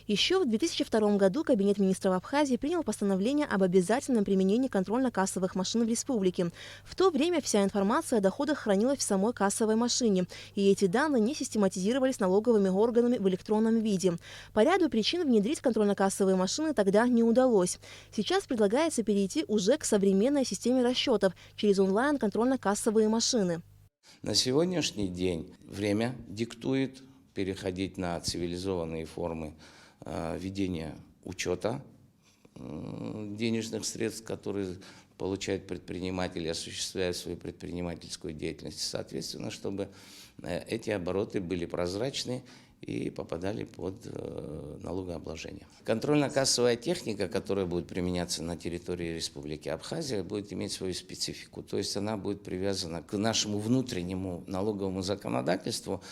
Еще в 2002 году Кабинет министров Абхазии принял постановление об обязательном применении контрольно-кассовых машин в республике. В то время вся информация о доходах хранилась в самой кассовой машине, и эти данные не систематизировались налоговыми органами в электронном виде. По ряду причин внедрить контрольно-кассовые машины тогда не удалось. Сейчас предлагается перейти уже к современной системе расчетов через онлайн контрольно-кассовые машины. На сегодняшний день время диктует переходить на цивилизованные формы ведения учета денежных средств, которые получают предприниматели, осуществляя свою предпринимательскую деятельность. Соответственно, чтобы эти обороты были прозрачны и попадали под налогообложение. Контрольно-кассовая техника, которая будет применяться на территории Республики Абхазия, будет иметь свою специфику. То есть она будет привязана к нашему внутреннему налоговому законодательству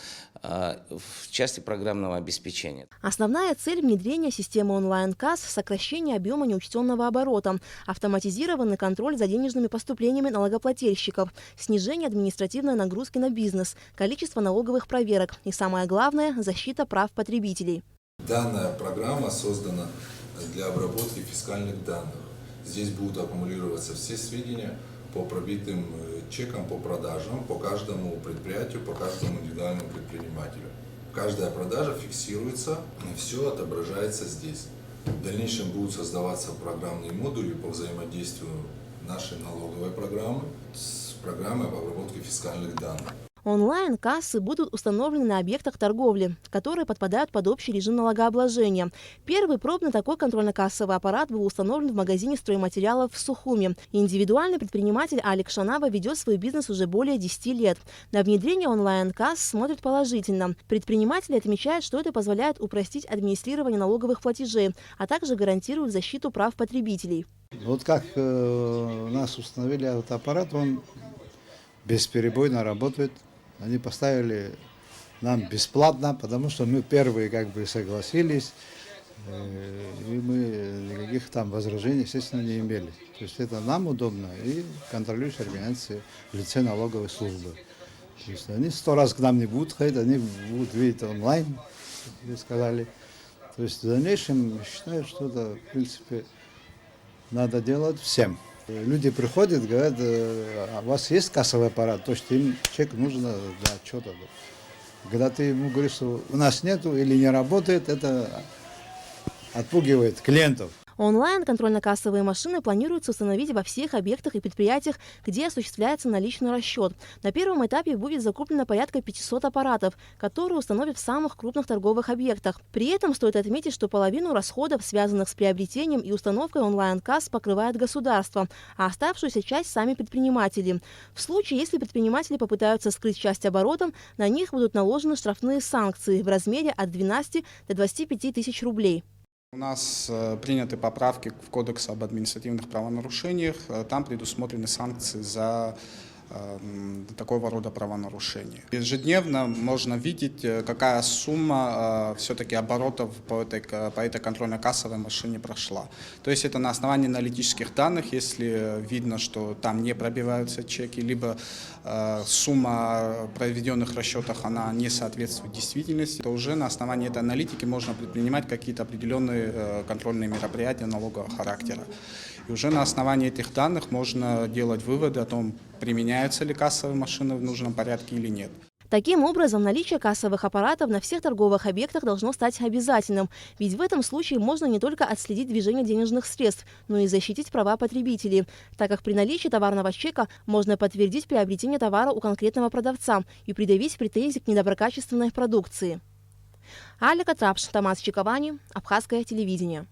в части программного обеспечения. Основная цель внедрения системы онлайн-касс – сокращение объема неучтенного оборота, автоматизированный контроль за денежными поступлениями налогоплательщиков, снижение административной нагрузки на бизнес, количество налоговых проверок и, самое главное, защита прав потребителей. Данная программа создана для обработки фискальных данных. Здесь будут аккумулироваться все сведения по пробитым чекам, по продажам, по каждому предприятию, по каждому индивидуальному предпринимателю. Каждая продажа фиксируется, и все отображается здесь. В дальнейшем будут создаваться программные модули по взаимодействию нашей налоговой программы с программой по обработке фискальных данных. Онлайн-кассы будут установлены на объектах торговли, которые подпадают под общий режим налогообложения. Первый пробный такой контрольно-кассовый аппарат был установлен в магазине стройматериалов в Сухуми. Индивидуальный предприниматель Алик Шанава ведет свой бизнес уже более 10 лет. На внедрение онлайн-касс смотрит положительно. Предприниматели отмечают, что это позволяет упростить администрирование налоговых платежей, а также гарантирует защиту прав потребителей. Вот как у нас установили этот аппарат, он бесперебойно работает. Они поставили нам бесплатно, потому что мы первые согласились, и мы никаких там возражений, естественно, не имели. То есть это нам удобно и контролирующей организации в лице налоговой службы. То есть они 100 раз к нам не будут ходить, они будут видеть онлайн, как вы сказали. То есть в дальнейшем считаю, что это, в принципе, надо делать всем. Люди приходят, говорят, а у вас есть кассовый аппарат, то есть им чек нужно для отчета. Когда ты ему говоришь, что у нас нету или не работает, это отпугивает клиентов. Онлайн контрольно-кассовые машины планируется установить во всех объектах и предприятиях, где осуществляется наличный расчет. На первом этапе будет закуплено порядка 500 аппаратов, которые установят в самых крупных торговых объектах. При этом стоит отметить, что половину расходов, связанных с приобретением и установкой онлайн-касс, покрывает государство, а оставшуюся часть – сами предприниматели. В случае, если предприниматели попытаются скрыть часть оборотов, на них будут наложены штрафные санкции в размере от 12 до 25 тысяч рублей. У нас приняты поправки в Кодекс об административных правонарушениях. Там предусмотрены санкции за такого рода правонарушения. Ежедневно можно видеть, какая сумма все-таки оборотов по этой контрольно-кассовой машине прошла. То есть это на основании аналитических данных, если видно, что там не пробиваются чеки, либо сумма проведенных расчетов она не соответствует действительности, то уже на основании этой аналитики можно предпринимать какие-то определенные контрольные мероприятия налогового характера. И уже на основании этих данных можно делать выводы о том, применяются ли кассовые машины в нужном порядке или нет. Таким образом, наличие кассовых аппаратов на всех торговых объектах должно стать обязательным, ведь в этом случае можно не только отследить движение денежных средств, но и защитить права потребителей, так как при наличии товарного чека можно подтвердить приобретение товара у конкретного продавца и предъявить претензии к недоброкачественной продукции. Алика Трапш, Томас Чиковани, Абхазское телевидение.